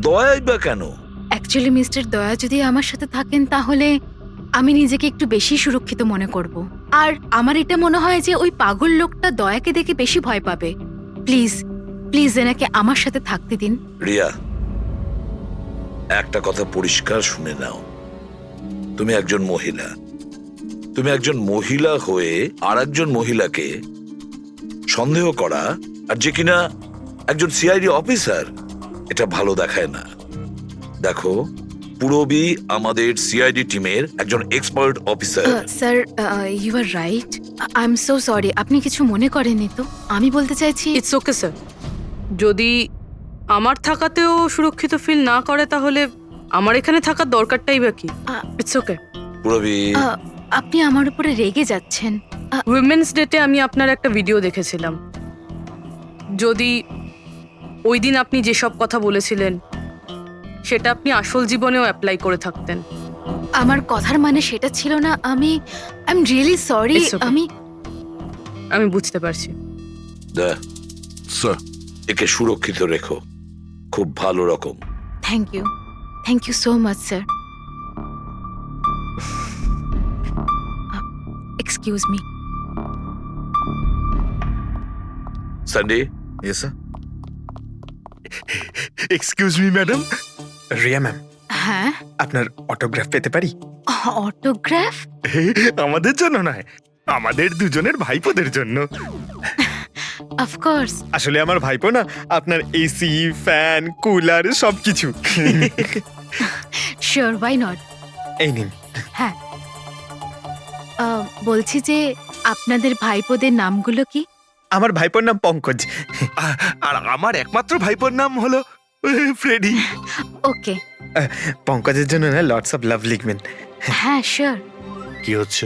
দয়াই বা কেন? Actually mister দয়া যদি আমার সাথে থাকেন তাহলে আমি নিজেকে একটু বেশি সুরক্ষিত মনে করব। আর আমার এটা মনে হয় যে ওই পাগল লোকটা দয়াকে দেখে বেশি ভয় পাবে। প্লিজ প্লিজ এনাকে আমার সাথে থাকতে দিন। রিয়া, একটা কথা পরিষ্কার শুনে নাও, তুমি একজন মহিলা। তুমি একজন মহিলা হয়ে আর একজন মহিলাকে সন্দেহ করা, আর যে কিনা একজন সিআইডি অফিসার, এটা ভালো দেখায় না। দেখো, পুরবী আমাদের সিআইডি টিমের একজন expert officer. Sir, you are right. I am so sorry. আপনি কিছু মনে করেননি তো? আমি বলতে চাইছি ইটস ওকে স্যার। যদি আমার থাকাতেও সুরক্ষিত ফিল না করে তাহলে আমার এখানে থাকার দরকারটাই বা কি? It's okay. পুরবী, আপনি আমার উপরে রেগে যাচ্ছেন। উইমেন্স ডেতে আমি আপনার একটা ভিডিও দেখেছিলাম। যদি ওই দিন আপনি যেসব কথা বলেছিলেন সেটা আপনি আসল জীবনেও অ্যাপ্লাই করে থাকতেন। আমার কথার মানে সেটা ছিল না। I am really sorry. It's okay. আমি বুঝতে পারছি। স্যার, একে সুরক্ষিত রেখো, খুব ভালো রকম। Thank you so much sir. Excuse me. Sandy. Yes, sir. Excuse me madam. Riya ma'am, হ্যাঁ, আপনার অটোগ্রাফ পেতে পারি? অটোগ্রাফ? আমাদের জন্য নয়, আমাদের দুজনের ভাইপোদের জন্য। অফকোর্স। আসলে আমার ভাইপো না আপনার এসি, ফ্যান, কুলার সবকিছু। Sure, why not. এই নিন। হ্যাঁ, বলছি যে আপনাদের ভাইপোদের নামগুলো কি? আমার ভাইপোর নাম পঙ্কজ, আর আমার একমাত্র ভাইপোর নাম হলো ফ্রেডি। ওকে। পঙ্কজের জন্য না লটস অফ লাভ লিখবেন। হ্যাঁ, শিওর। কি হচ্ছে?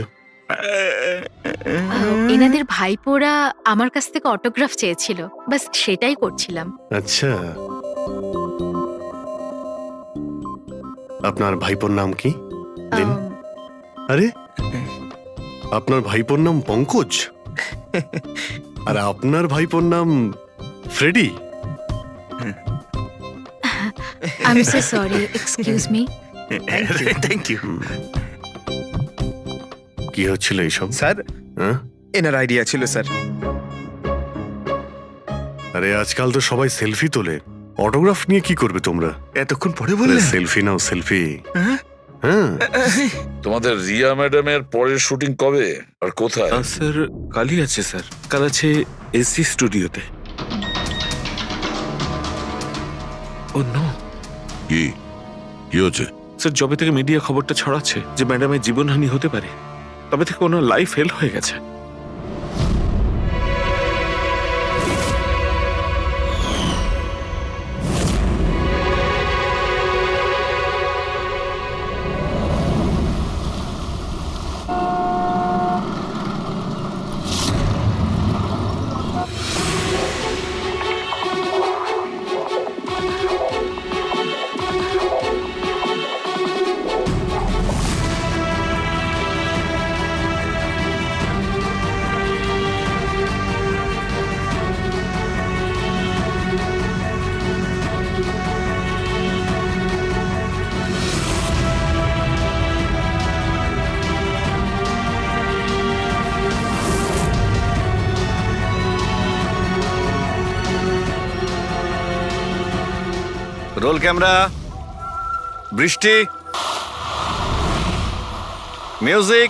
এনাদের ভাইপোরা আমার কাছ থেকে অটোগ্রাফ চেয়েছিল, বাস সেটাই করছিলাম। আচ্ছা, আপনার ভাইপোর নাম কি? দিন। আরে, আপনার ভাইপোর নাম পঙ্কজ আর আপনার ভাইপোর নাম Freddy? I am so sorry, excuse me. Thank you. কি হচ্ছিল এইসব? স্যার, হ্যাঁ? এনার আইডিয়া ছিল স্যার। আরে আজকাল তো সবাই সেলফি তোলে, অটোগ্রাফ নিয়ে কি করবে তোমরা? এতক্ষণ পরে বললেন? সেলফি নাও, সেলফি। হ্যাঁ, তোমাদের রিয়া ম্যাডামের পরের শুটিং কবে আর কোথায়? স্যার, কালই আছে স্যার। কাল আছে এসি স্টুডিওতে। ও নো। কি কি হচ্ছে? স্যার, যবে থেকে মিডিয়া খবরটা ছড়াচ্ছে যে ম্যাডামের জীবনহানি হতে পারে, তবে থেকে ওনার লাইফ ফেল হয়ে গেছে। রোল ক্যামেরা, বৃষ্টি, music,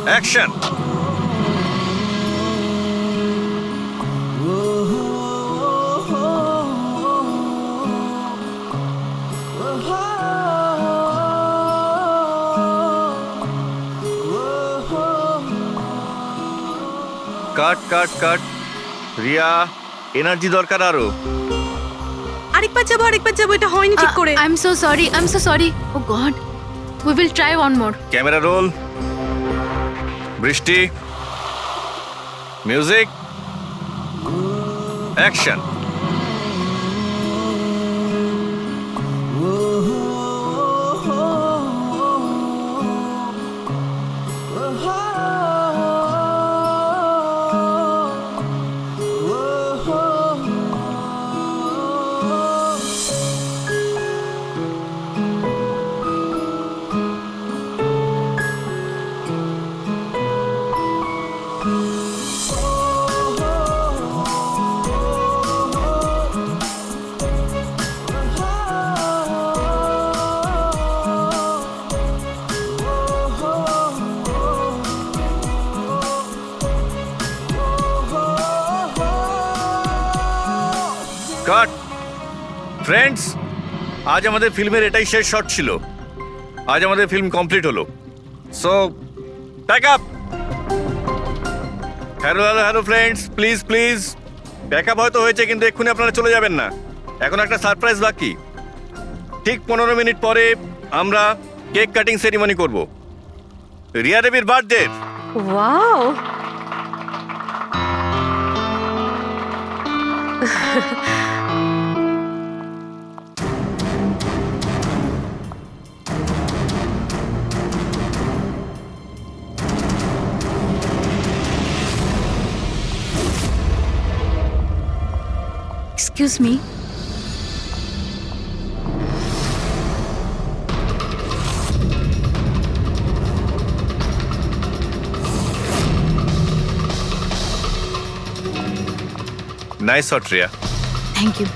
action. Cut cut cut. Riya, energy দরকার আরো। আরেকবার যাবো, এটা হয়নি ঠিক করে। I am so sorry. Oh God, we will try one more. Camera roll, বৃষ্টি, মিউজিক, অ্যাকশন। ফ্রেন্ডস, আজ আমাদের ফিল্মের এটাই শেষ শট ছিল। আজ আমাদের ফিল্ম কমপ্লিট হলো। So pack up. Hello friends, please please pack up হয়তো হয়েছে, কিন্তু এক্ষুনি আপনারা চলে যাবেন না। এখন একটা সারপ্রাইজ বাকি। ঠিক 15 মিনিট পরে আমরা কেক কাটিং সেরিমনি করব, রিয়া দেবীর birthday. Wow, excuse me, nice shot Riya. Thank you.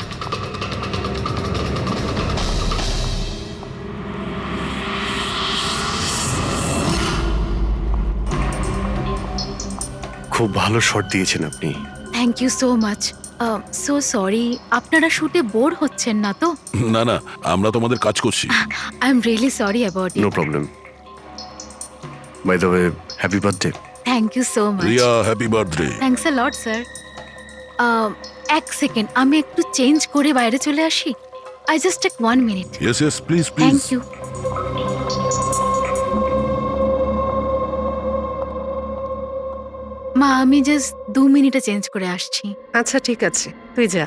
খুব ভালো শট দিয়েছেন আপনি। Thank you so much. So sorry, আপনারা শুটে বোর হচ্ছেন না তো? না না, আমরা তোমাদের কাজ করছি। I am really sorry about no it. Problem. By the way, happy birthday. Thank you so much. Riya, happy birthday. Thanks a lot sir. এক সেকেন্ড, আমি একটু চেঞ্জ করে বাইরে চলে আসি। I just take 1 minute. Yes yes, please please. Thank you. মা, আমি just 2 মিনিটে চেঞ্জ করে আসছি। আচ্ছা ঠিক আছে, তুই যা।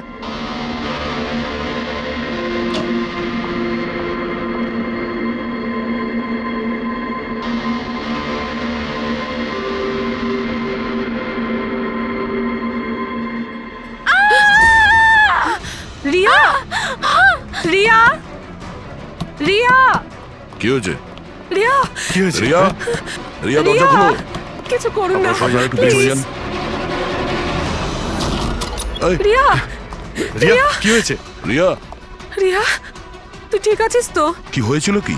রিয়া, রিয়া, রিয়া, কি হয়েছে? রিয়া, কি হয়েছে? রিয়া, রিয়া দরজা খুলো। কিছু করুন না, আপনারা সবাই একটু পিছু হয়ে যান। এই, রিয়া, রিয়া, কি হয়েছে? রিয়া, রিয়া, তুই ঠিক আছিস তো? কি হয়েছিল কি?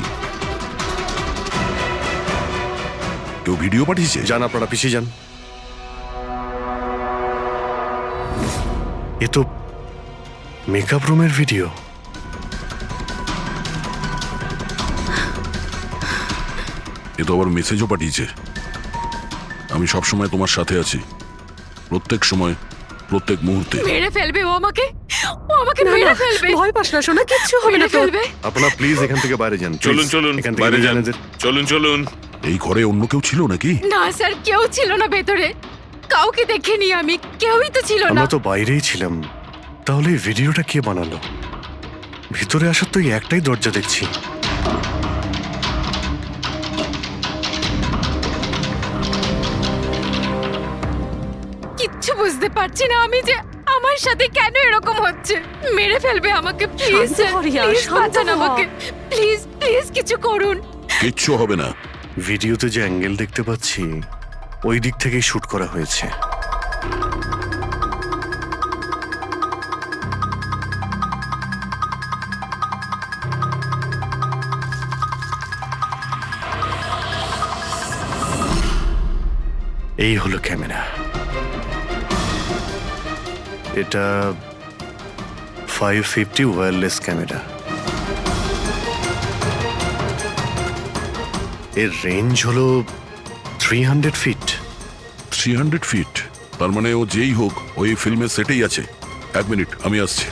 কেউ ভিডিও পাঠিয়েছে? যান, আপনারা পিছিয়ে যান। এ তো মেকআপ রুমের ভিডিও। এ তো আবার মেসেজও পাঠিয়েছে। আমি সব সময় তোমার সাথে আছি, প্রত্যেক সময়, প্রত্যেক মুহূর্তে। মেরে ফেলবে ও আমাকে, ও আমাকে না, মেরে না, ফেলবে, ভয় পাস না সোনা, কিচ্ছু হবে না মেরে তোর। ফেলবে। আপনারা প্লিজ এখান থেকে বাইরে যান। চলুন চলুন, এখান থেকে বাইরে যান। জানেন যে চলুন চলুন। এই ঘরে অন্য কেউ ছিল নাকি? না স্যার, কেউ ছিল না ভেতরে, কাউকে দেখিনি আমি, কেউই তো ছিল না। আমরা তো বাইরেই ছিলাম। তাহলে এই ভিডিওটা কে বানালো? ভিতরে আসার তো এই একটাই দরজা দেখছি। কিচ্ছু বুঝতে পারছি না আমি যে আমার সাথে কেন এরকম হচ্ছে। মেরে ফেলবে আমাকে, প্লিজ শান্ত হ রিয়া, প্লিজ শান্ত বাঁচান হ। আমাকে, প্লিজ প্লিজ কিছু করুন। কিচ্ছু হবে না। ভিডিওতে যে অ্যাঙ্গেল দেখতে পাচ্ছি, ওই দিক থেকেই শুট করা হয়েছে। এই হলো ক্যামেরা। এটা 550 ওয়্যারলেস ক্যামেরা। এর রেঞ্জ হলো 300 ফিট। 300 ফিট? তার মানে ও যেই হোক ওই ফিল্মের সেটেই আছে। 1 মিনিট, আমি আসছি।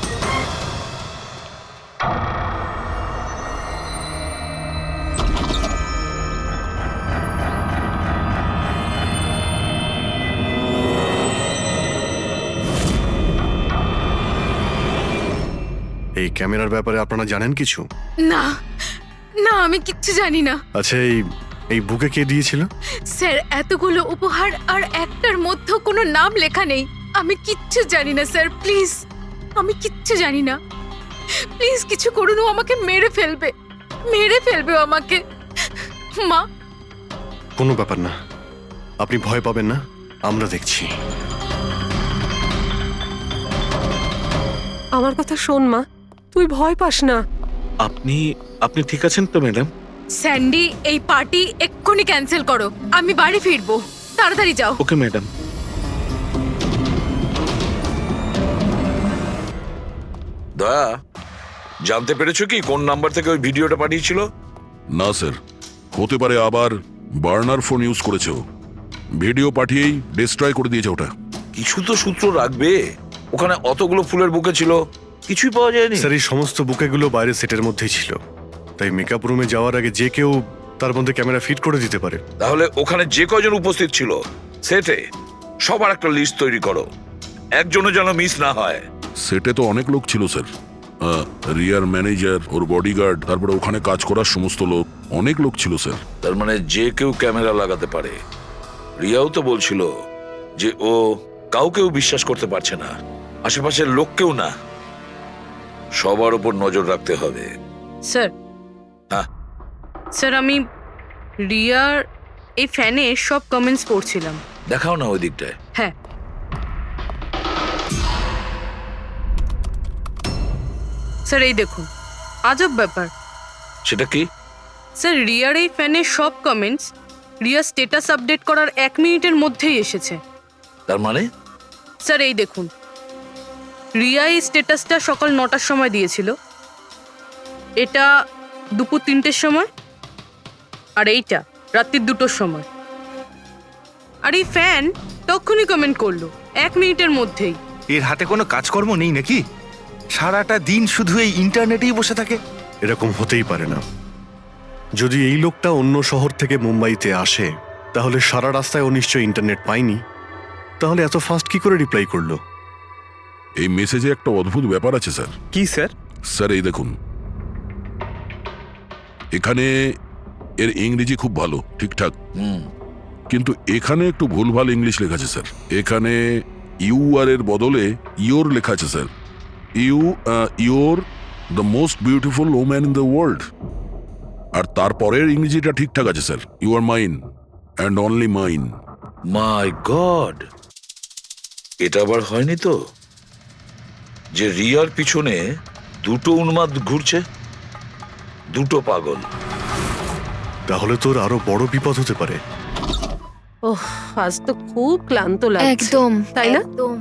এই ক্যামেরার ব্যাপারে আপনারা জানেন কিছু? না না, আমি কিচ্ছু জানি না আচ্ছা, এই বুকে কে দিয়েছিল? স্যার। এতগুলো উপহার আর একটার মধ্যে কোনো নাম লেখা নেই। আমি কিচ্ছু জানি না স্যার, প্লিজ, আমি কিচ্ছু জানি না। প্লিজ কিছু করুন, ও আমাকে মেরে ফেলবে, মেরে ফেলবে ও আমাকে। মা, কোনো ব্যাপার না, আপনি ভয় পাবেন না, আমরা দেখছি। আমার কথা শোন মা, তুই ভয় পাস না। আপনি ঠিক আছেন তো ম্যাডাম? স্যান্ডি, এই পার্টি এক্ষুনি ক্যান্সেল করো, আমি বাড়ি ফিরবো, তাড়াতাড়ি যাও। Okay madam. দয়া, জানতে পেরেছো কি কোন নাম্বার থেকে ওই ভিডিওটা পাঠিয়েছিল? না স্যার, হতে পারে আবার বার্নার ফোন ইউজ করেছে ও। ভিডিও পাঠিয়েই ডিস্ট্রয় করে দিয়েছে ওটা। কিছু তো সূত্র রাখবে। ওখানে অতগুলো ফুলের বুকে ছিল, কিছুই পাওয়া যায়নি। স্যার এই সমস্ত বুকেগুলো বাইরে সেটের মধ্যেই ছিল, তাই মেকআপ রুমে যাওয়ার আগে যে কেউ তার মধ্যে ক্যামেরা ফিট করে দিতে পারে। তাহলে ওখানে যে কজন উপস্থিত ছিল সেটে সবার একটা লিস্ট তৈরি করো, একজনও যেন মিস না হয়। সেটে তো অনেক লোক ছিল স্যার, রিয়ার ম্যানেজার, ওর বডিগার্ড, তারপরে ওখানে কাজ করার সমস্ত লোক, অনেক লোক ছিল স্যার। তার মানে যে কেউ ক্যামেরা লাগাতে পারে। রিয়াও তো বলছিল যে ও কাউকেও বিশ্বাস করতে পারছে না, আশেপাশের লোককেও না। সবার উপর নজর রাখতে হবে। স্যার, হ্যাঁ স্যার আমি রিয়ার এই ফ্যানে সব কমেন্টস পড়ছিলাম। দেখাও না ওই দিকটায়। হ্যাঁ স্যার, এই দেখুন, আজব ব্যাপার। সেটা কি? স্যার, রিয়ার এই ফ্যানের সব কমেন্টস রিয়ার স্ট্যাটাস আপডেট করার 1 মিনিটের মধ্যেই এসেছে। তার মানে স্যার এই দেখুন, রিয়া এই স্ট্যাটাসটা সকাল 9টার সময় দিয়েছিল, এটা দুপুর 3টের সময়, আর এইটা রাত্রি 2টোর সময়। আর এই ফ্যান তখনই কমেন্ট করলো 1 মিনিটের মধ্যেই। এর হাতে কোনো কাজকর্ম নেই নাকি? সারাটা দিন শুধু এই ইন্টারনেটেই বসে থাকে। এরকম হতেই পারে না। যদি এই লোকটা অন্য শহর থেকে মুম্বাইতে আসে, তাহলে সারা রাস্তায় ও নিশ্চয়ই ইন্টারনেট পায়নি। তাহলে এত ফাস্ট কি করে রিপ্লাই করলো? এই মেসেজে একটা অদ্ভুত ব্যাপার আছে স্যার। কি স্যার? স্যার এই দেখুন, এখানে এর ইংরেজি খুব ভালো, ঠিকঠাক, কিন্তু এখানে একটু ভুলভাল ইংলিশ লেখা আছে স্যার। এখানে ইউ আর এর বদলে ইয়োর লেখা আছে স্যার। Your the most beautiful woman in the world. আর তারপরের ইংরেজিটা ঠিকঠাক আছে sir, you are mine and only mine. My God, এটা আবার হয়নি তো যে রিয়ার পিছনে দুটো উন্মাদ ঘুরছে, দুটো পাগল। তাহলে তোর আরো বড় বিপদ হতে পারে। ওহ, আজ তো খুব ক্লান্ত লাগছে। একদম, তাই না? একদম।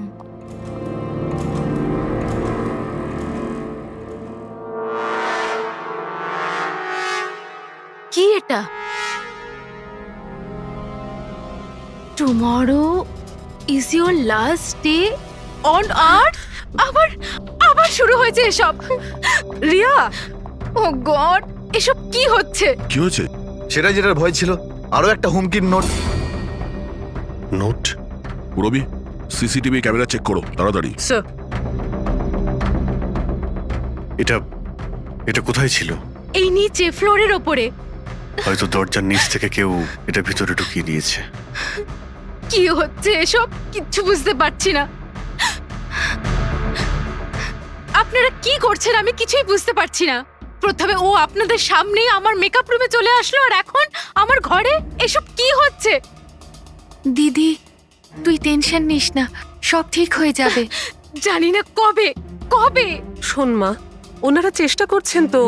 কি এটা? Tomorrow is your last day on earth. আবার শুরু হয়েছে এসব। রিয়া, ও গড, এসব কি হচ্ছে? কি হয়েছে? সেটা যেটার ভয় ছিল, আরো একটা হুমকির নোট। নোট? রবি, সিসিটিভি ক্যামেরা চেক করো তাড়াতাড়ি। স্যার, এটা কোথায় ছিল? এই নিচে ফ্লোরের ওপরে। হয়তো দরজার নিচ থেকে কেউ এটা ভিতরে ঢুকিয়ে দিয়েছে। কি হচ্ছে এসব? কিচ্ছু বুঝতে পারছি না। আপনারা কি করছেন আমি কিছুই বুঝতে পারছি না। প্রথমে ও আপনাদের সামনেই আমার মেকআপ রুমে চলে আসলো, আর এখন আমার ঘরে এসব কি হচ্ছে? দিদি, তুই টেনশন নিস না, সব ঠিক হয়ে যাবে। জানি না কবে কবে। শোন মা, ওনারা চেষ্টা করছেন তো,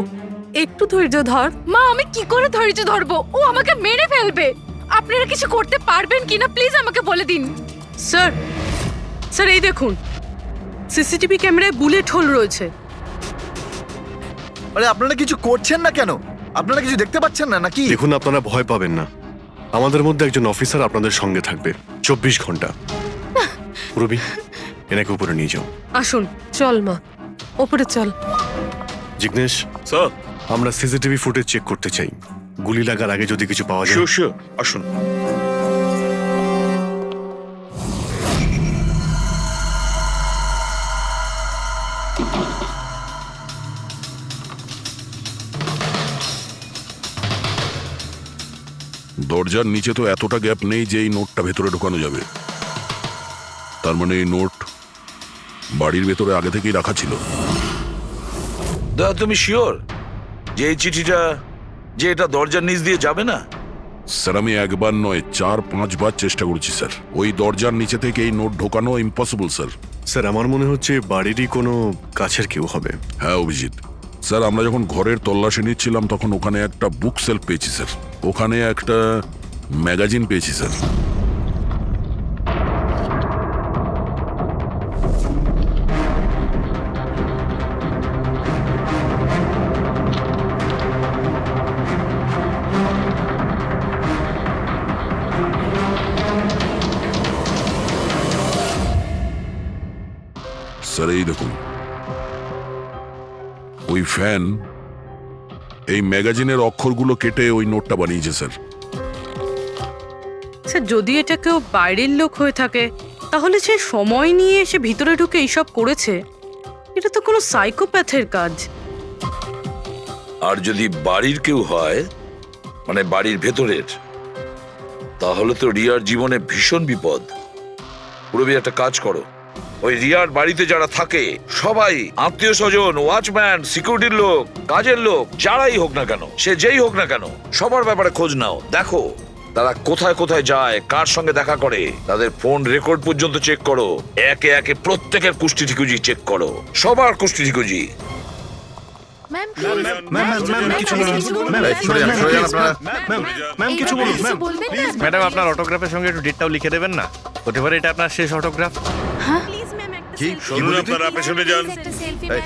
একটু ধৈর্য ধর। মা, আমি কি করে ধৈর্য ধরবো? ও আমাকে মেরে ফেলবে। আপনারা কিছু করতে পারবেন কিনা প্লিজ আমাকে বলে দিন। স্যার, স্যার এই দেখুন, সিসিটিভি ক্যামেরায় বুলেট হোল রয়েছে। আরে আপনারা কিছু করছেন না কেন? আপনারা কিছু দেখতে পাচ্ছেন না নাকি? দেখুন, আপনারা ভয় পাবেন না। আমাদের মধ্যে একজন অফিসার আপনাদের সঙ্গে থাকবে 24 ঘন্টা। রবি, এনাকে উপরে নিয়ে যাও। আসুন। চল মা, ওপরে চল। জিগ্নেশ স্যার, আমরা সিসিটিভি ফুটেজ চেক করতে চাই। গুলি লাগার আগে যদি কিছু পাওয়া যায়। শিওর শিওর, আসুন। দরজার নিচে তো এতটা গ্যাপ নেই যে এই নোটটা ভেতরে ঢোকানো যাবে। তার মানে এই নোট বাড়ির ভেতরে আগে থেকেই রাখা ছিল। দাদা, তুমি শিওর যে এই চিঠিটা যে এটা দরজার নিচ দিয়ে যাবে না? স্যার, আমি একবার নয় 4-5 বার চেষ্টা করেছি স্যার। ওই দরজার নিচে থেকে এই নোট ঢোকানো ইম্পসিবল স্যার। স্যার, আমার মনে হচ্ছে বাড়িরই কোনো কাছের কেউ হবে। হ্যাঁ অভিজিৎ স্যার, আমরা যখন ঘরের তল্লাশি নিচ্ছিলাম তখন ওখানে একটা বুক সেলফ পেয়েছি স্যার। ওখানে একটা ম্যাগাজিন পেয়েছি স্যার। স্যার এই দেখুন, ওই ফ্যান এই ম্যাগাজিনের অক্ষরগুলো কেটে ওই নোটটা বানিয়েছে স্যার। স্যার যদি এটা কেউ বাইরের লোক হয়ে থাকে তাহলে সে সময় নিয়ে এসে ভিতরে ঢুকে এইসব করেছে, এটা তো কোনো সাইকোপ্যাথের কাজ। আর যদি বাড়ির কেউ হয়, মানে বাড়ির ভেতরের, তাহলে তো রিয়ার জীবনে ভীষণ বিপদ। পুরবি একটা কাজ করো, ওই রিয়ার বাড়িতে যারা থাকে সবাই আত্মীয় স্বজন, ওয়াচম্যান, সিকিউরিটির লোক, কাজের লোক, যারাই হোক না কেন, সে যেই হোক না কেন, সবার ব্যাপারে খোঁজ নাও। দেখো তারা কোথায় কোথায় যায়, কার সঙ্গে দেখা করে, তাদের ফোন রেকর্ড পর্যন্ত চেক করো। একে একে প্রত্যেকের কুষ্টি ঠিকুজি চেক করো, সবার কুষ্টি ঠিকুজি। ম্যাম কিছু বলুন ম্যাডাম, আপনার অটোগ্রাফের সঙ্গে একটু ডেটটাও লিখে দেবেন না? হতে পারে এটা আপনার শেষ অটোগ্রাফ। কি শুনুন, আপনারা পেছনে যান।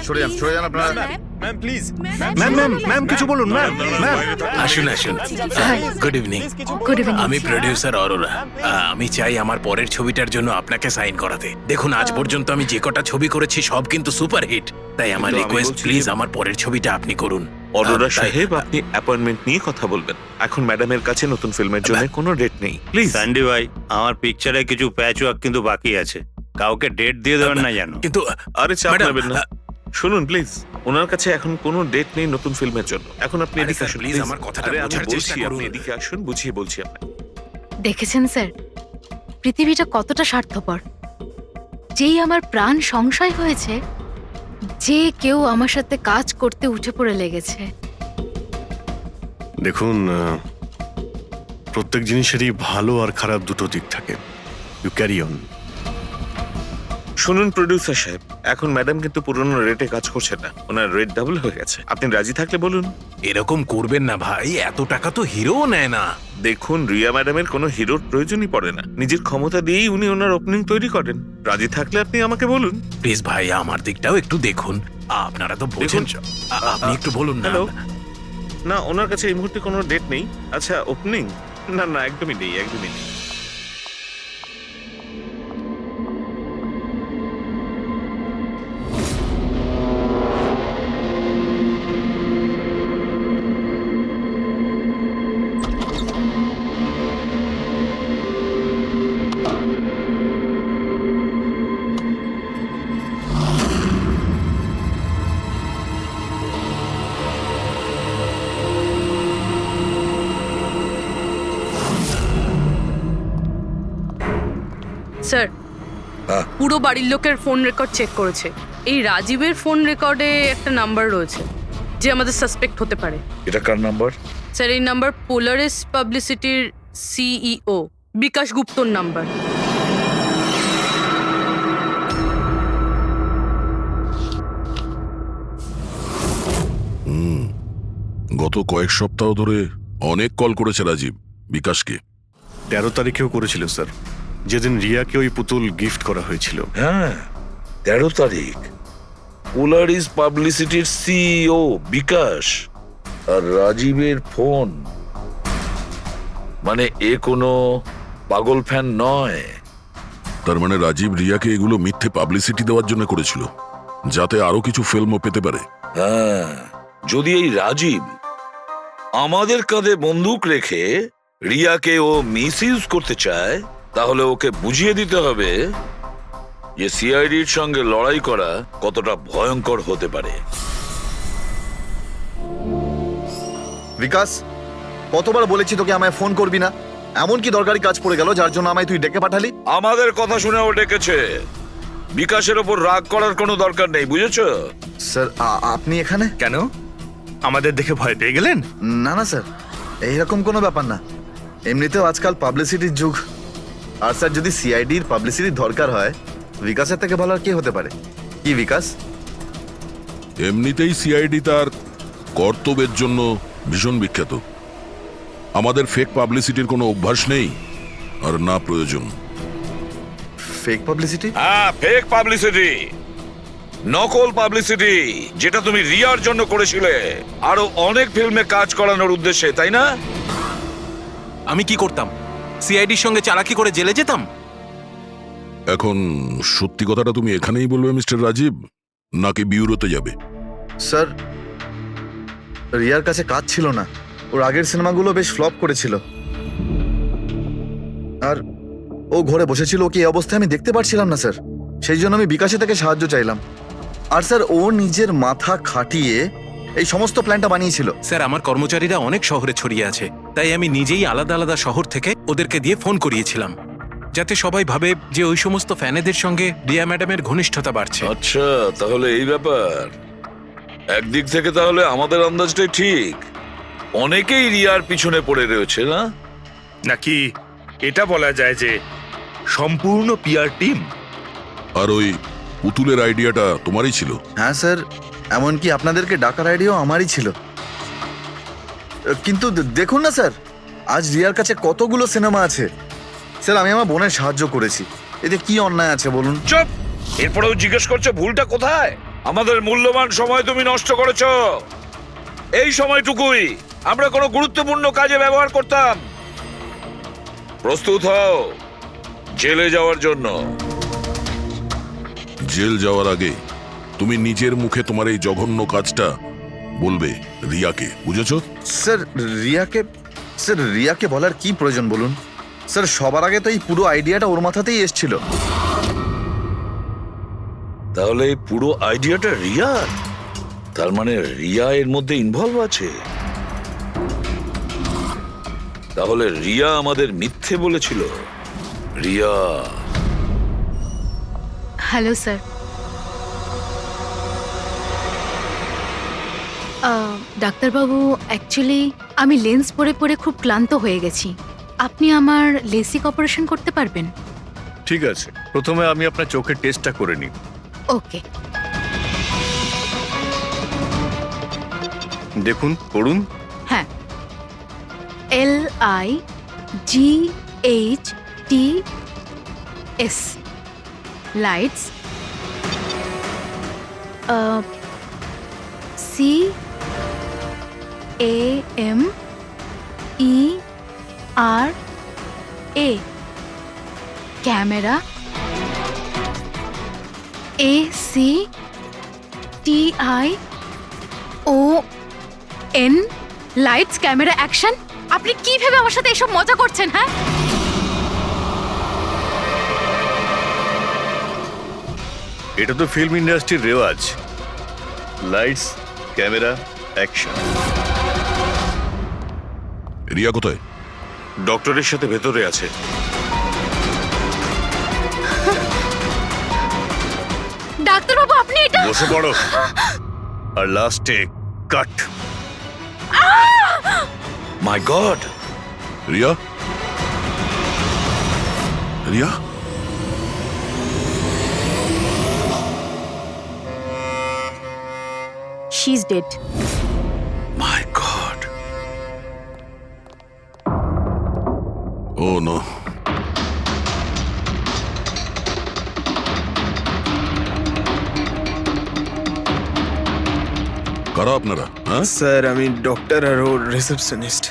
সরে যান আপনারা। ম্যাম কিছু বলুন ম্যাম। আসুন আসুন। Good evening. Good evening. আমি প্রডিউসার অরোরা। আমি চাই আমার পরের ছবিটার জন্য আপনাকে সাইন করাতে। দেখুন আজ পর্যন্ত আমি যে কটা ছবি করেছি সব কিন্তু সুপারহিট, তাই আমার কিন্তু আমি রিকোয়েস্ট বলছি প্লিজ যে- আমার পরের ছবিটা আপনি করুন। অরোরা তাই- সাহেব, আপনি অ্যাপয়েন্টমেন্ট নিয়ে কথা বলবেন। এখন ম্যাডামের কাছে নতুন ফিল্মের জন্য কোনো ডেট নেই, প্লিজ। স্যান্ডি ভাই, আমার পিকচারে কিছু প্যাচ ওয়ার্ক কিন্তু বাকি আছে, কাউকে ডেট দিয়ে দেবেন না জানো। কিন্তু আরে চাপ ম্যাডাম, নেবেন না। শুনুন প্লিজ, ওনার কাছে এখন কোনো ডেট নেই নতুন ফিল্মের জন্য। এখন আপনি আরে এদিকে স্যার, আসুন please, please। আমার কথাটা আরে আমি বোঝার চেষ্টা বলছি, আপনি করুন। এদিকে আসুন, বুঝিয়ে বলছি আপনাকে। দেখেছেন স্যার, পৃথিবীটা কতটা স্বার্থপর। যেই আমার প্রাণ সংশয় হয়েছে, যে কেউ আমার সাথে কাজ করতে উঠে পড়ে লেগেছে। দেখুন, প্রত্যেক জিনিসেরই ভালো আর খারাপ দুটো দিক থাকে। You carry on. শুনুন প্রডিউসার সাহেব, এখন ম্যাডাম কিন্তু পুরনো রেটে কাজ করছে না, ওনার রেট ডাবল হয়ে গেছে। আপনি রাজি থাকলে বলুন। এরকম করবেন না ভাই, এত টাকা তো হিরোও নেয় না। দেখুন, রিয়া ম্যাডামের কোনো হিরোর প্রয়োজনই পড়ে না, নিজের ক্ষমতা দিয়েই উনি ওনার ওপেনিং তৈরি করেন। রাজি থাকলে আপনি আমাকে বলুন। প্লিজ ভাই, আমার দিকটাও একটু দেখুন। আপনারা তো বোঝেন। আপনি একটু বলুন না। হ্যালো, না ওনার কাছে এই মুহূর্তে কোনো ডেট নেই। আচ্ছা, ওপেনিং? না না, একদমই নেই, একদমই নেই। স্যার, হ্যাঁ। পুরো বাড়ির লোকের ফোন রেকর্ড চেক করেছে। এই রাজীবের ফোন রেকর্ডে একটা নাম্বার রয়েছে যে আমাদের সাসপেক্ট হতে পারে। এটা কার নাম্বার? স্যার এই নাম্বার পোলারিস পাবলিসিটির সিইও বিকাশ গুপ্তর নাম্বার। গত কয়েক সপ্তাহ ধরে অনেক কল করেছে রাজীব বিকাশকে। 13 তারিখেও করেছিল স্যার, যেদিন রিয়াকে ওই পুতুল গিফট করা হয়েছিল। হ্যাঁ, 13 তারিখ। পোলারিস পাবলিসিটির সিইও বিকাশ আর রাজীবের ফোন। মানে এ কোনো পাগল ফ্যান নয়। তার মানে রাজীব রিয়াকে এগুলো মিথ্যে পাবলিসিটি দেওয়ার জন্য করেছিল, যাতে আরো কিছু ফিল্মও পেতে পারে। হ্যাঁ, যদি এই রাজীব আমাদের কাঁধে বন্দুক রেখে রিয়াকে ও মিসইউজ করতে চায়, তাহলে ওকে বুঝিয়ে দিতে হবে যে সিআইডির সঙ্গে লড়াই করা কতটা ভয়ঙ্কর হতে পারে। বিকাশ, কতবার বলেছি তোকে আমায় ফোন করবি না? এমন কি দরকারি কাজ পড়ে গেল যার জন্য আমায় তুই ডেকে পাঠালি? আমাদের কথা শুনে ও ডেকেছে। বিকাশের ওপর রাগ করার কোনো দরকার নেই, বুঝেছো? স্যার, আপনি এখানে কেন, আমাদের দেখে ভয় পেয়ে গেলেন? না না স্যার, এইরকম কোনো ব্যাপার না। এমনিতেও আজকাল পাবলিসিটির যুগ। আর স্যার, যদি সিআইডির পাবলিসিটির দরকার হয়, বিকাশের থেকে ভালো আর কে হতে পারে? কি বিকাশ? এমনিতেই সিআইডি তার কর্তব্যের জন্য ভীষণ বিখ্যাত। আমাদের ফেক পাবলিসিটির কোনো অভ্যাস নেই, আর না প্রয়োজন। Fake publicity? হ্যাঁ, ফেক পাবলিসিটি, নকল পাবলিসিটি, যেটা তুমি রিয়ার জন্য করেছিলে আরো অনেক ফিল্মে কাজ করানোর উদ্দেশ্যে, তাই না? আমি কি করতাম? সিআইডির সঙ্গে চালাকি করে জেলে যেতাম? এখন সত্যি কথাটা তুমি এখানেই বলবে মিস্টার রাজীব, নাকি বিউরোতে যাবে? স্যার, রিয়ার কাছে কাজ ছিল না। ওর আগের সিনেমাগুলো বেশ ফ্লপ করেছিল, আর ও ঘরে বসেছিল। ওকে এই অবস্থায় আমি দেখতে পারছিলাম না স্যার, সেই জন্য আমি বিকাশে থেকে সাহায্য চাইলাম। আর স্যার, ও নিজের মাথা খাটিয়ে এই সমস্ত প্ল্যানটা বানিয়েছিল। স্যার, আমার কর্মচারীরা অনেক শহরে ছড়িয়ে আছে, তাই আমি নিজেই আলাদা আলাদা শহর থেকে ওদেরকে দিয়ে ফোন করিয়েছিলাম, যাতে সবাই ভাবে যে ওই সমস্ত ফ্যানেদের সঙ্গে রিয়া ম্যাডামের ঘনিষ্ঠতা বাড়ছে। আচ্ছা, তাহলে এই ব্যাপার। একদিক থেকে তাহলে আমাদের আন্দাজটাই ঠিক, অনেকেই রিয়ার পিছনে পড়ে রয়েছে না? নাকি এটা বলা যায় যে সম্পূর্ণ পিআর টিম? আর ওই পুতুলের আইডিয়াটা তোমারই ছিল? হ্যাঁ স্যার, এমনকি আপনাদেরকে ডাকার আইডিয়াও আমারই ছিল। কিন্তু দেখুন না স্যার, আজ রিয়ার কাছে কতগুলো সিনেমা আছে। স্যার, আমি আমার বোনের সাহায্য করেছি, এতে কি অন্যায় আছে বলুন? চুপ! এরপরেও জিজ্ঞেস করছো ভুলটা কোথায়? আমাদের মূল্যবান সময় তুমি নষ্ট করেছো। এই সময়টুকুই আমরা কোনো গুরুত্বপূর্ণ কাজে ব্যবহার করতাম। প্রস্তুত হও জেলে যাওয়ার জন্য। জেল যাওয়ার আগে তুমি নিজের মুখে তোমার এই জঘন্য কাজটা বলবে রিয়াকে, বুঝেছো? স্যার, রিয়াকে বলার কি প্রয়োজন বলুন? স্যার, সবার আগে তো এই পুরো আইডিয়াটা ওর মাথাতেই এসেছিল। তাহলে এই পুরো আইডিয়াটা রিয়ার? তার মানে রিয়া এর মধ্যে ইনভলভ আছে। তাহলে রিয়া আমাদের মিথ্যে বলেছিল। রিয়া। Hello sir. ডাক্তারবাবু, অ্যাকচুয়ালি আমি লেন্স পরে পরে খুব ক্লান্ত হয়ে গেছি। আপনি আমার লেসিক অপারেশন করতে পারবেন? ঠিক আছে, প্রথমে আমি আপনার চোখের টেস্টটা করে নিই। ওকে। দেখুন, পড়ুন। হ্যাঁ, LIGHTS lights, CAMERA camera, ACTION lights, camera, action. আপনি কি ভেবে আমার সাথে এসব মজা করছেন? হ্যাঁ, এটা তো ফিল্ম ইন্ডাস্ট্রির রেওয়াজ। Lights, camera, action. রিয়া কোথায়? ডক্টরের সাথে ভেতরে আছে। ডাক্তারবাবু, আপনি এটা বসে পড়ো। আর লাস্টে cut. My God! Riya? Riya? She is dead. My God! Oh no. কারা আপনারা? হ্যাঁ স্যার, আমি ডক্টর আর ওর রিসেপশনিস্ট।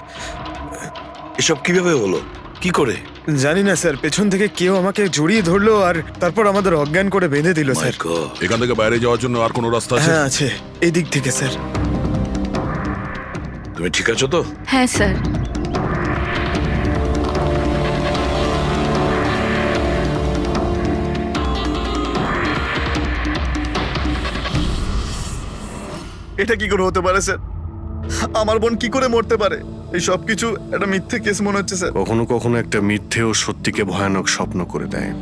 এসব কিভাবে হলো? কি করে? জানি না স্যার, পেছন থেকে কেউ আমাকে জড়িয়ে ধরলো আর তারপর আমাদের অজ্ঞান করে বেঁধে দিল মাই স্যার। গড! এখান থেকে বাইরে যাওয়ার জন্য আর কোনো রাস্তা আছে? হ্যাঁ আছে, এদিক থেকে স্যার। তুমি ঠিক আছো তো? হ্যাঁ স্যার। এটা কি করে হতে পারে স্যার? আমার বোন কি করে মরতে পারে? এই সব কিছু একটা মিথ্যে কেস মনে হচ্ছে স্যার। কখনো কখনো একটা মিথ্যেও সত্যিকে ভয়ানক স্বপ্ন করে দেয়।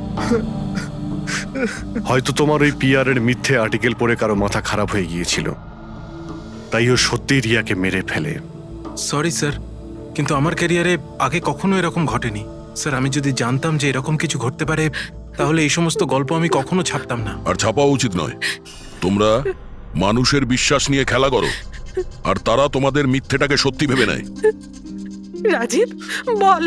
হয়তো তোমার ওই পিআর এর মিথ্যে আর্টিকেল পড়ে কারো মাথা খারাপ হয়ে গিয়েছিল, তাই ও সত্যি রিয়াকে মেরে ফেলে। সরি স্যার, কিন্তু আমার ক্যারিয়ারে আগে কখনো এরকম ঘটেনি। স্যার, আমি যদি জানতাম যে এরকম কিছু ঘটতে পারে, তাহলে এই সমস্ত গল্প আমি কখনো ছাপতাম না। আর ছাপাও উচিত নয়। তোমরা মানুষের বিশ্বাস নিয়ে খেলা করো, আর তারা তোমাদের মিথ্যেটাকে সত্যি ভেবে নেয়। রাজীব, বল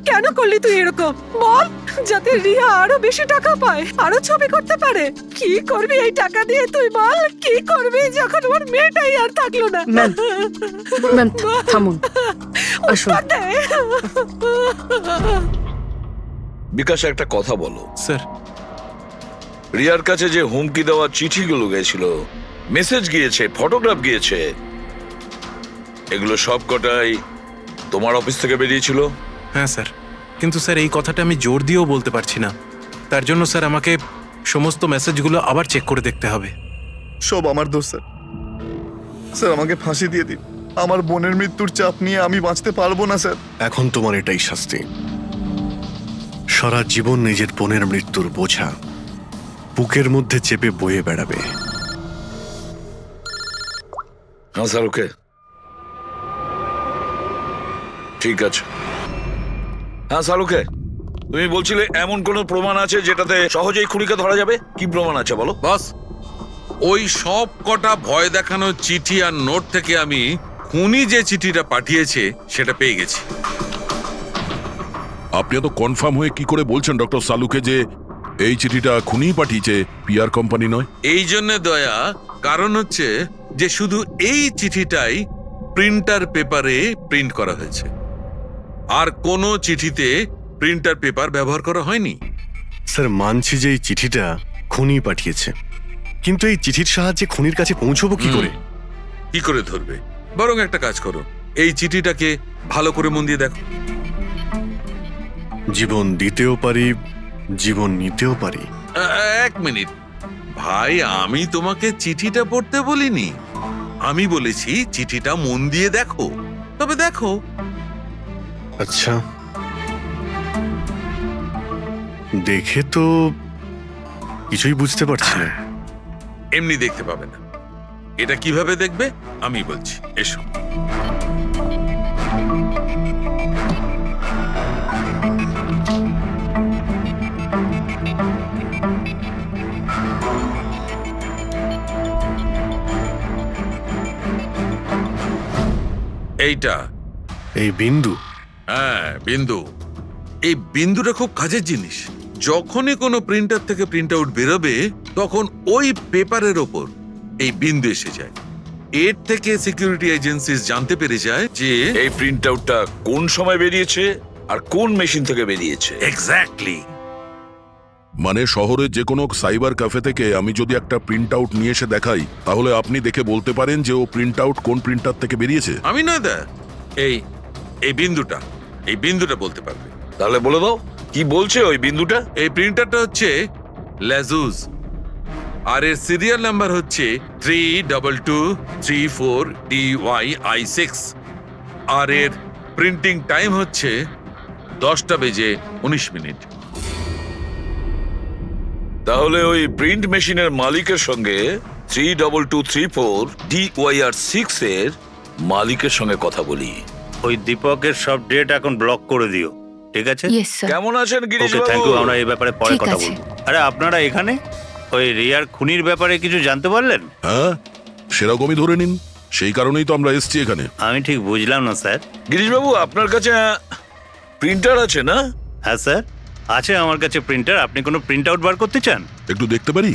কেন করলি তুই এরকম? বল, যাতে রিয়া আরো বেশি টাকা পায়, আরো ছবি করতে পারে। কি করবি এই টাকা দিয়ে তুই? বল, কি করবি যখন ওর মেয়েটাই আর থাকলো না? ম্যাম, থামুন, আসুন। বিকাশ, একটা কথা বলো। স্যার, রিয়ার কাছে যে হুমকি দেওয়া চিঠিগুলো গেছিল, মেসেজ গিয়েছে, ফটোগ্রাফ গিয়েছে, এগুলো সব কটাই তোমার অফিস থেকে বেরিয়েছিল? হ্যাঁ স্যার, কিন্তু স্যার এই কথাটা আমি জোর দিয়েও বলতে পারছি না। তার জন্য স্যার আমাকে সমস্ত মেসেজগুলো আবার চেক করে দেখতে হবে। সব আমার দোষ স্যার। স্যার আমাকে ফাঁসি দিয়ে দিন। আমার বোনের মৃত্যুর চাপ নিয়ে আমি বাঁচতে পারবো না স্যার। এখন তোমার এটাই শাস্তি। সারা জীবন নিজের বোনের মৃত্যুর বোঝা বুকের মধ্যে চেপে বয়ে বেড়াবে। হ্যাঁ স্যার, ওকে, ঠিক আছে। হ্যাঁ স্যার, ওকে। তুমি বলছিলে এমন কোন প্রমাণ আছে যেটাতে সহজেই খুনিকে ধরা যাবে? কি প্রমাণ আছে বলো? বাস ওই সব কটা ভয় দেখানো চিঠি আর নোট থেকে আমি খুনি যে চিঠিটা পাঠিয়েছে সেটা পেয়ে গেছি। আপনি এত কনফার্ম হয়ে কি করে বলছেন ডক্টর সালুকে যে এই চিঠিটা খুনি পাঠিয়েছে, পিআর কোম্পানি নয়? এই জন্য দয়া, কারণ হচ্ছে যে শুধু এই চিঠিটাই প্রিন্টার পেপারে প্রিন্ট করা হয়েছে, আর কোনো চিঠিতে প্রিন্টার পেপার ব্যবহার করা হয়নি। স্যার মানছি যে এই চিঠিটা খুনি পাঠিয়েছে, কিন্তু এই চিঠির সাহায্যে খুনির কাছে পৌঁছবো কি করে? কি করে ধরবে? বরং একটা কাজ করো, এই চিঠিটাকে ভালো করে মন দিয়ে দেখো। জীবন দিতেও পারি, জীবন নিতেও পারি। এক মিনিট ভাই, আমি তোমাকে চিঠিটা পড়তে বলিনি, আমি বলেছি চিঠিটা মন দিয়ে দেখো। তবে দেখো। আচ্ছা, দেখে তো কিছুই বুঝতে পারছি না। এমনি দেখতে পাবে না, এটা কিভাবে দেখবে আমি বলছি, এসো। এইটা এই বিন্দু? হ্যাঁ, বিন্দু। এই বিন্দুটা খুব কাজের জিনিস। যখনই কোনো প্রিন্টার থেকে প্রিন্ট আউট বেরোবে তখন ওই পেপারের ওপর এই বিন্দু এসে যায়। এর থেকে সিকিউরিটি এজেন্সিস জানতে পেরে যায় যে এই প্রিন্ট আউটটা কোন সময় বেরিয়েছে আর কোন মেশিন থেকে বেরিয়েছে। এক্স্যাক্টলি। মানে শহরের যে কোনো সাইবার ক্যাফে থেকে আমি যদি একটা প্রিন্ট আউট নিয়ে এসে দেখাই, তাহলে আপনি দেখে বলতে পারেন যে ও প্রিন্ট আউট কোন প্রিন্টার থেকে বেরিয়েছে? আমি নয় দা, এই এই বিন্দুটা বলতে পারবে। তাহলে বলে দাও, কি বলছে ওই বিন্দুটা? এই প্রিন্টারটা হচ্ছে লেজুস, আর এর সিরিয়াল নাম্বার হচ্ছে 32234DYI6, আর এর প্রিন্টিং টাইম হচ্ছে 10:19। তাহলে ওই প্রিন্ট মেশিনের মালিকের সঙ্গে 32234DYR6 এর মালিকের সঙ্গে কথা বলি। ওই দীপকের সব ডেট এখন ব্লক করে দিও, ঠিক আছে? Yes sir. কেমন আছেন গিরিশ ওকে, থ্যাংক বাবু? ইউ। আমরা এই ব্যাপারে পরে ঠিক কথা আছে। বলবো। আরে আপনারা এখানে ওই রিয়ার খুনির ব্যাপারে কিছু জানতে পারলেন? হ্যাঁ, সেরকমই ধরে নিন, সেই কারণেই তো আমরা এসছি এখানে। আমি ঠিক বুঝলাম না স্যার। গিরিশ বাবু, আপনার কাছে প্রিন্টার আছে না? হ্যাঁ স্যার, আছে আমার কাছে প্রিন্টার। আপনি কোনো প্রিন্ট আউট বার করতে চান? একটু দেখতে পারি?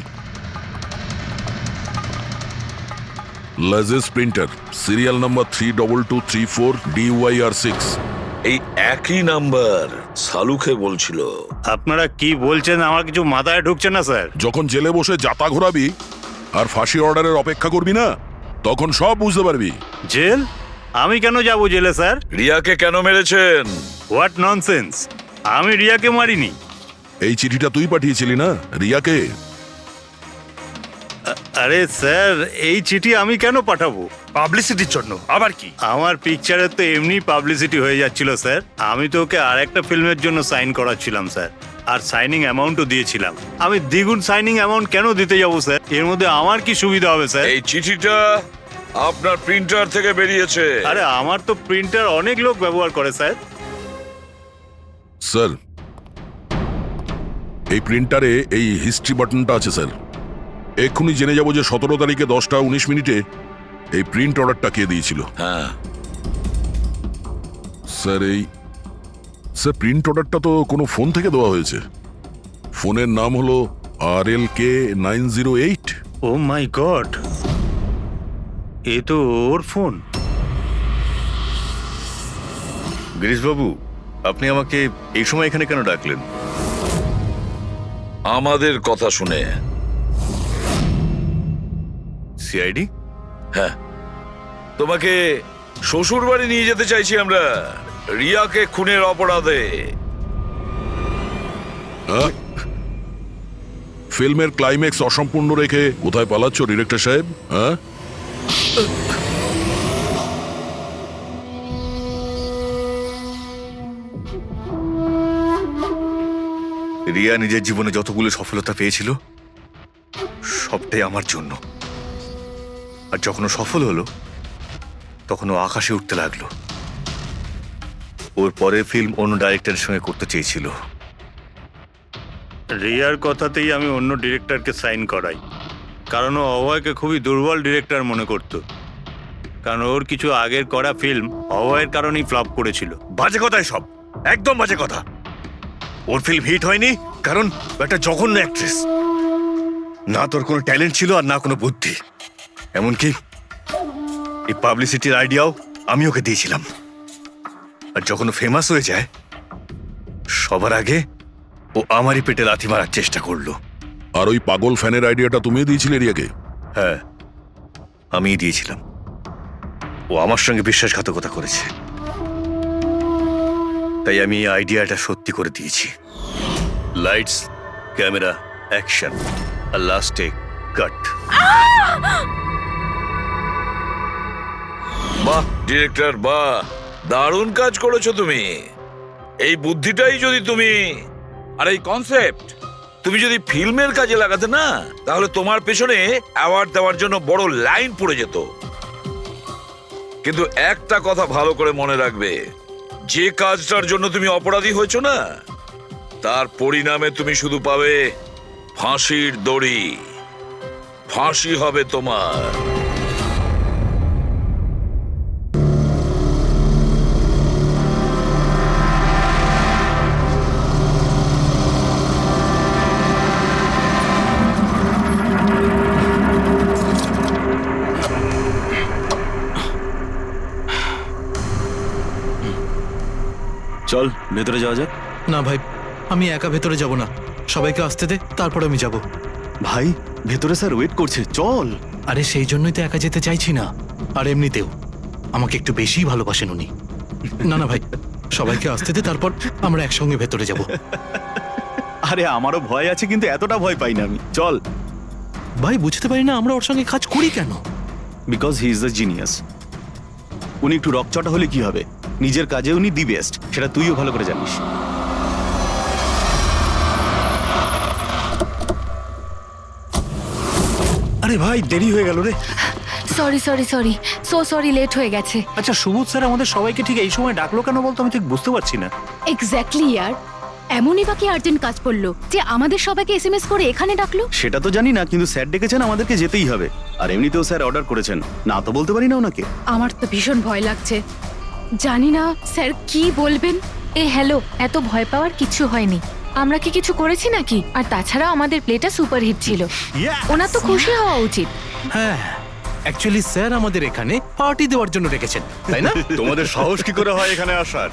লাজেস প্রিন্টার, সিরিয়াল নাম্বার 32234DYR6। এই একই নাম্বার সালুকে বলছিল। আপনারা কি বলছেন আমার কিছু মাথায় ঢুকছে না স্যার। যখন জেলে বসে জাতা ঘোরাবি আর ফাঁসি অর্ডারের অপেক্ষা করবি না, তখন সব বুঝতে পারবি। জেল? আমি কেন যাব জেলে স্যার? রিয়াকে কেন মেরেছেন? What nonsense! আমি রিয়াকে মারিনি। এই চিঠিটা তুই পাঠিয়েছিলি না রিয়াকে? আরে স্যার, এই চিঠি আমি কেন পাঠাবো? পাবলিসিটির জন্য আবার কি? আমার পিকচারের তো এমনি পাবলিসিটি হয়ে যাচ্ছিল স্যার। আমি তো ওকে আর একটা ফিল্মের জন্য সাইন করাচ্ছিলাম স্যার, আর সাইনিং অ্যামাউন্টও দিয়েছিলাম। আমি দ্বিগুণ সাইনিং অ্যামাউন্ট কেন দিতে যাবো স্যার? এর মধ্যে আমার কি সুবিধা হবে স্যার? এই চিঠিটা আপনার প্রিন্টার থেকে বেরিয়েছে। আরে আমার তো প্রিন্টার অনেক লোক ব্যবহার করে স্যার। স্যার, এই প্রিন্টারে এই হিস্ট্রি বাটনটা আছে স্যার। এক্ষুনি জেনে যাব যে 17 তারিখে 10:19 এই প্রিন্ট অর্ডারটা কে দিয়েছিল। হ্যাঁ স্যার, স্যার প্রিন্ট অর্ডারটা তো কোনো ফোন থেকে দেওয়া হয়েছে। ফোনের নাম হলো RLK908। ও মাই গড, এ তো ওর ফোন। গিরিশ বাবু, আপনি আমাকে এই সময় এখানে কেন ডাকলেন? আমাদের কথা শুনে সিআইডি? হ্যাঁ, তোমাকে শ্বশুর বাড়ি নিয়ে যেতে চাইছি আমরা, রিয়াকে খুনের অপরাধে। হ্যাঁ? ফিল্মের ক্লাইম্যাক্স অসম্পূর্ণ রেখে কোথায় পালাচ্ছ ডিরেক্টর সাহেব? হ্যাঁ, রিয়া নিজের জীবনে যতগুলো সফলতা পেয়েছিল সবটাই আমার জন্য। আর যখন ও সফল হলো তখন ও আকাশে উঠতে লাগলো। ওর পরের ফিল্ম অন্য ডাইরেক্টরের সঙ্গে করতে চেয়েছিল। রিয়ার কথাতেই আমি অন্য ডিরেক্টরকে সাইন করাই, কারণ ও অভয়কে খুবই দুর্বল ডিরেক্টর মনে করত, কারণ ওর কিছু আগের করা ফিল্ম অভয়ের কারণেই ফ্লপ করেছিল। বাজে কথাই সব, একদম বাজে কথা। ওর ফিল্ম হিট হয়নি কারণ ও একটা জঘন্য অ্যাক্ট্রেস। না তোর কোনো ট্যালেন্ট ছিল আর না কোনো বুদ্ধি। এমনকি এই পাবলিসিটির আইডিয়াও আমি ওকে দিয়েছিলাম। আর যখন ও ফেমাস হয়ে যায় সবার আগে ও আমারই পেটে লাথি মারার চেষ্টা করলো। আর ওই পাগল ফ্যানের আইডিয়াটা তুমি দিয়েছিলে রিয়াকে? হ্যাঁ, আমিই দিয়েছিলাম। ও আমার সঙ্গে বিশ্বাসঘাতকতা করেছে, তাই আমি এই আইডিয়াটা সত্যি করে দিয়েছি। লাইটস, ক্যামেরা, অ্যাকশন, আর লাস্টে কাট। বাহ ডিরেক্টর, বাহ, দারুণ কাজ করেছো তুমি। এই বুদ্ধিটাই যদি তুমি আর এই কনসেপ্ট তুমি যদি ফিল্মের কাজে লাগাতে না, তাহলে তোমার পেছনে অ্যাওয়ার্ড দেওয়ার জন্য বড় লাইন পড়ে যেত। কিন্তু একটা কথা ভালো করে মনে রাখবে, যে কাজটার জন্য তুমি অপরাধী হয়েছো না, তার পরিণামে তুমি শুধু পাবে ফাঁসির দড়ি। ফাঁসি হবে তোমার। চল ভেতরে যাওয়া যাক। না ভাই, আমি একা ভেতরে যাব না, সবাইকে আসতে দে, তারপর আমি যাব। ভাই ভেতরে স্যার ওয়েট করছে, চল। আরে সেই জন্যই তো একা যেতে চাইছি না। আর এমনিতেও আমাকে একটু বেশি ভালোবাসেন উনি। না না ভাই, সবাইকে আসতে দে, তারপর আমরা একসঙ্গে ভেতরে যাব। আরে আমারও ভয় আছে, কিন্তু এতটা ভয় পাই না আমি। চল। ভাই বুঝতে পারি না আমরা ওর সঙ্গে কাজ করি কেন। Because he is the genius. উনি একটু রকচটা হলে কি হবে, নিজের কাজে উনি দি বেস্ট, সেটা তুইও ভালো করে জানিস। আরে ভাই দেরি হয়ে গেল রে। Sorry sorry sorry, sorry, late হয়ে গেছে। আচ্ছা সুবোধ স্যার আমাদের সবাইকে ঠিক এই সময় ডাকলো কেন বলতো, আমি ঠিক বুঝতে পারছি না। এক্স্যাক্টলি ইয়ার, এমনই বা কি আর্জেন্ট কাজ পড়লো যে আমাদের সবাইকে এসএমএস করে এখানে ডাকলো? সেটা তো জানি না, কিন্তু স্যার ডেকেছেন, আমাদেরকে যেতেই হবে। আর এমনিতেও স্যার অর্ডার করেছেন, না তো বলতে পারি না ওনাকে। আমার তো ভীষণ ভয় লাগছে, জানি না স্যার কি বলবেন। হ্যালো, এত ভয় পাওয়ার কিছু হয়নি। আমরা কি কিছু করেছি নাকি? আর তাছাড়া আমাদের প্লেটা সুপারহিট ছিল, ওনার তো খুশি হওয়া উচিত। হ্যাঁ, অ্যাকচুয়ালি স্যার আমাদের এখানে পার্টি দেওয়ার জন্য রেখেছেন, তাই না? তোমাদের সাহস কি করে হয় এখানে আসার?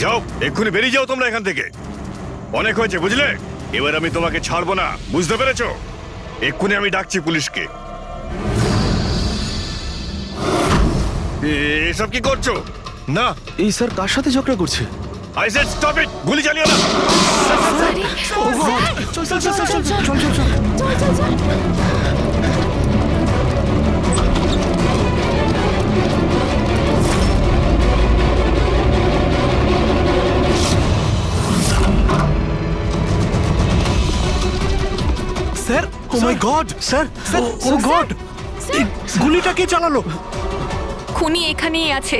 যাও, এক্ষুনি বেরিয়ে যাও তোমরা এখান থেকে। অনেক হয়েছে বুঝলে, এবার আমি তোমাকে ছাড়বো না, বুঝতে পেরেছো? এক্ষুনি আমি ডাকছি পুলিশকে। এসব কি করছো? না, এই স্যার কার সাথে ঝগড়া করছে? আই সেড স্টপ ইট, গুলি চালিও না। চল চল চল চল চল চল চল। স্যার, ও মাই গড, স্যার, ও গড, গুলিটা কে চালালো? খুনি এখানেই আছে।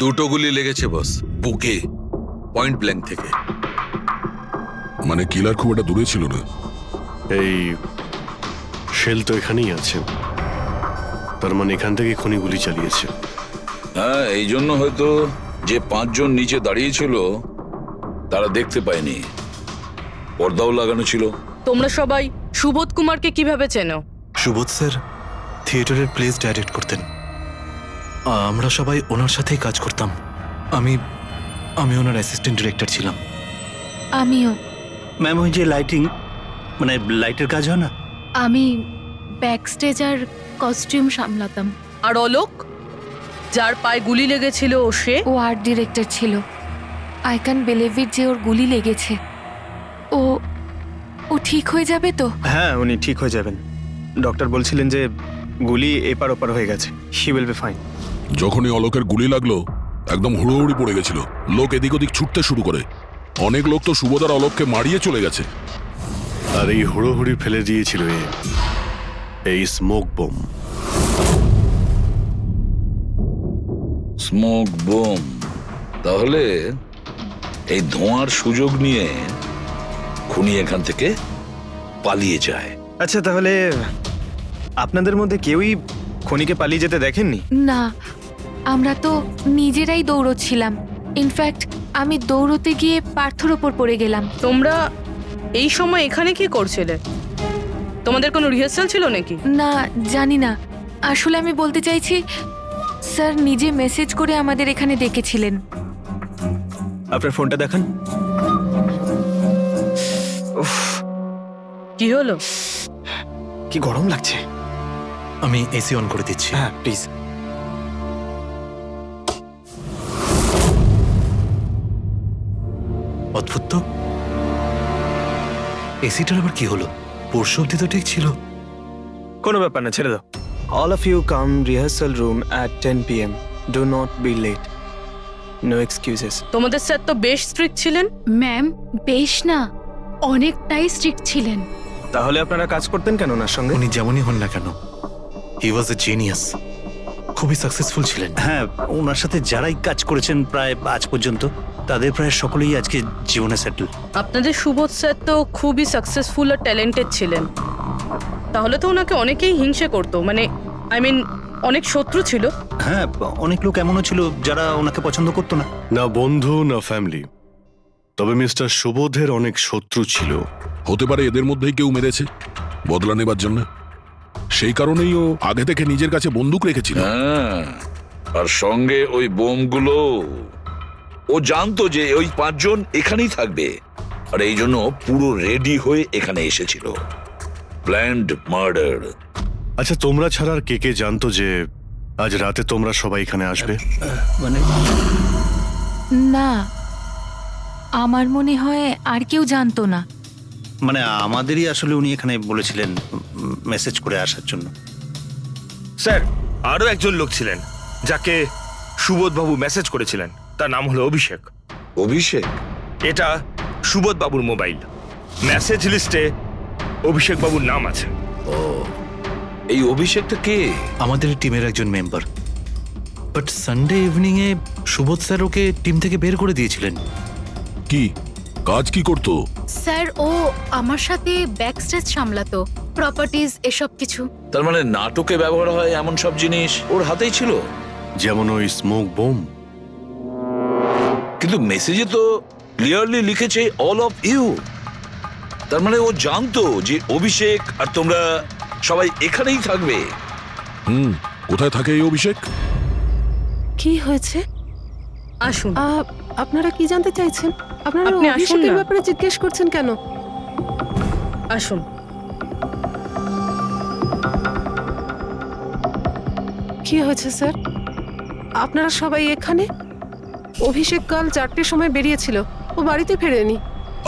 দুটো গুলি লেগেছে বস, বুকে, পয়েন্ট ব্ল্যাঙ্ক থেকে। মানে কিলার খুব একটা দূরে ছিল না। এই শেল তো এখানেই আছে, তার মানে এখান থেকে খুনি গুলি চালিয়েছে। হ্যাঁ, এই জন্য হয়তো যে 5 জন নিচে দাঁড়িয়েছিল তারা দেখতে পায়নি, পর্দাও লাগানো ছিল। তোমরা সবাই সুবোধ কুমারকে কিভাবে চেনো? সুবোধ স্যার থিয়েটারের প্লেস ডাইরেক্ট করতেন, আমরা সবাই ওনার সাথেই কাজ করতাম। আমি ওনার অ্যাসিস্ট্যান্ট ডিরেক্টর ছিলাম। আমিও। ম্যাম, ওই যে লাইটিং, মানে লাইটের কাজ হয় না? আমি ব্যাক স্টেজ আর কস্টিউম সামলাতাম। আর অলোক, যার পায়ে গুলি লেগেছিল, সে? ও আর্ট ডিরেক্টর ছিল। আই ক্যান বিলিভ ইট যে ওর গুলি লেগেছে। ও ঠিক হয়ে যাবে তো? হ্যাঁ, উনি ঠিক হয়ে যাবেন। ডক্টর বলছিলেন যে গুলি এপার ওপার হয়ে গেছে, শি উইল বি ফাইন। যখনই অলোকের গুলি লাগলো একদম হুড়োহুড়ি পড়ে গেছিল, লোক এদিক ওদিক ছুটতে শুরু করে। অনেক লোক তো সুবোধ আর অলোককে মারিয়ে চলে গেছে। আর এই হুড়োহুড়ি ফেলে দিয়েছিল এই স্মোক বোম। Smoke bomb? তাহলে এই ধোঁয়ার সুযোগ নিয়ে খুনি এখান থেকে পালিয়ে যায়। আচ্ছা, তাহলে আপনাদের মধ্যে কেউই খনিকে পালিয়ে যেতে দেখেননি? না, আমরা তো নিজেরাই দৌড়চ্ছিলাম। ইনফ্যাক্ট আমি দৌড়তে গিয়ে পার্থর ওপর পড়ে গেলাম। তোমরা এই সময় এখানে কি করছিলে? তোমাদের কোনো রিহার্সাল ছিল নাকি? না, জানি না। আসলে আমি বলতে চাইছি, স্যার নিজে মেসেজ করে আমাদের এখানে ডেকেছিলেন। আপনার ফোনটা দেখান। উফ, কি হলো? কি গরম লাগছে। আমি এসি অন করে দিচ্ছি। হ্যাঁ, প্লিজ। অদ্ভুত তো, এসিটার আবার কি হলো? পরশু অব্দি তো ঠিক ছিল। কোনো ব্যাপার না, ছেড়ে দাও। All of you come rehearsal room at 10 PM. Do not be late. No excuses. তোমাদের স্যার তো বেশ স্ট্রিক্ট ছিলেন। ম্যাম, বেশ না, অনেকটাই স্ট্রিক্ট ছিলেন। তাহলে আপনারা কাজ করতেন কেন ওনার সঙ্গে? উনি যেমনই হন না কেন, হি ওয়াজ এ জিনিয়াস, খুবই সাকসেসফুল ছিলেন। হ্যাঁ, ওনার সাথে যারাই কাজ করেছেন প্রায় আজ পর্যন্ত, তাদের প্রায় সকলেই আজকে জীবনে সেটেল। আপনাদের সুবোধ স্যার তো খুবই সাকসেসফুল আর ট্যালেন্টেড ছিলেন, তাহলে তো ওনাকে অনেকেই হিংসে করতো, মানে আই মিন অনেক শত্রু ছিল। হ্যাঁ, অনেক লোক এমনও ছিল যারা ওনাকে পছন্দ করতো না। না বন্ধু না ফ্যামিলি, তবে মিস্টার সুবোধের অনেক শত্রু ছিল। হতে পারে এদের মধ্যেই কেউ মেরেছে বদলা নেবার জন্য, সেই কারণেই ও আগে থেকে নিজের কাছে বন্দুক রেখেছিল। হ্যাঁ, আর সঙ্গে ওই বোমগুলো। ও জানতো যে ওই 5 জন এখানেই থাকবে, আর এই জন্য পুরো রেডি হয়ে এখানে এসেছিল। Planned murder. আচ্ছা, তোমরা ছাড়া আর কে কে জানতো যে আজ রাতে তোমরা সবাই এখানে আসবে? মানে না, আমার মনে হয় আর কেউ জানতো না। মানে আমাদেরই আসলে উনি এখানে বলেছিলেন মেসেজ করে আসার জন্য। স্যার, আরো একজন লোক ছিলেন যাকে সুবোধ বাবু মেসেজ করেছিলেন, তার নাম হলো অভিষেক। অভিষেক? এটা সুবোধ বাবুর মোবাইল। মেসেজ লিস্টে অভিষেক বাবুর নাম আছে। ও, এই অভিষেকটা কে? আমাদের টিমের একজন member, but Sunday evening A Subodh sir okay team থেকে বের করে দিয়েছিলেন। কি কাজ কি করতো? স্যার, ও আমার সাথে ব্যাক স্টেজ সামলাতো, প্রপার্টিজ এসব কিছু। তার মানে নাটকে ব্যবহার হয় এমন সব জিনিস ওর হাতেই ছিল, যেমন ওই স্মোক বোম। কিন্তু মেসেজে তো ক্লিয়ারলি লিখেছে অল অফ ইউ। তার মানে ও জানতো যে অভিষেক আর তোমরা সবাই এখানেই থাকবে। কোথায় থাকে এই অভিষেক? কি হয়েছে? আসুন। আপনারা কি জানতে চাইছেন? আপনারা আপনি আসুন অভিষেকের না। ব্যাপারে জিজ্ঞেস করছেন কেন? আসুন। কি হয়েছে স্যার? আপনারা সবাই এখানে? অভিষেক কাল 4টের সময় বেরিয়েছিল, ও বাড়িতে ফেরেনি।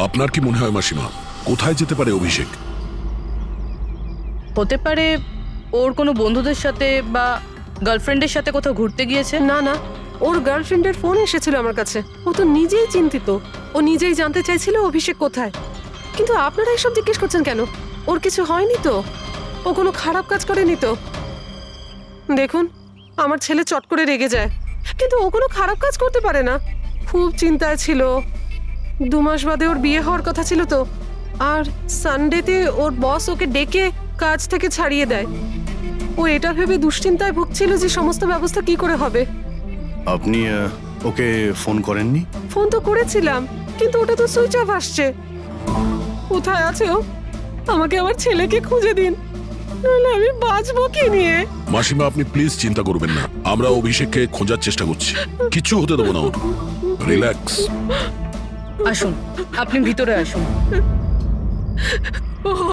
আপনার কি মনে হয় মাসিমা, কোথায় যেতে পারে অভিষেক? হতে পারে ওর কোনো বন্ধুদের সাথে বা গার্লফ্রেন্ডের সাথে কোথাও ঘুরতে গিয়েছে। না না, ওর গার্লফ্রেন্ডের ফোন এসেছিল আমার কাছে। ও তো নিজেই চিন্তিত, ও নিজেই জানতে চাইছিল অভিষেক কোথায়। কিন্তু আপনারা এসব জিজ্ঞেস করছেন কেন? ওর কিছু হয়নি তো? ও কোনো খারাপ কাজ করেনি তো? দেখুন, আমার ছেলে চট করে রেগে যায়, কিন্তু ও কোনো খারাপ কাজ করতে পারে না। খুব চিন্তায় ছিল। 2 মাস বাদে ওর বিয়ে হওয়ার কথা ছিল তো, আর সানডেতে ওর বস ওকে ডেকে কাজ থেকে ছাড়িয়ে দেয়। ও এটা ভেবে দুশ্চিন্তায় ভুগছিল যে সমস্ত ব্যবস্থা কি করে হবে। আপনি ওকে ফোন করেননি? ফোন তো করেছিলাম, কিন্তু ওটা তো সুইচ অফ আসছে। কোথায় আছে ও? আমাকে আমার ছেলেকে খুঁজে দিন, নাহলে আমি বাঁচবো কি নিয়ে। মাসিমা আপনি প্লিজ চিন্তা করবেন না, আমরা অভিষেককে খোঁজার চেষ্টা করছি, কিচ্ছু হতে দেবো না ওর। রিল্যাক্স। আসুন, আপনি ভিতরে আসুন।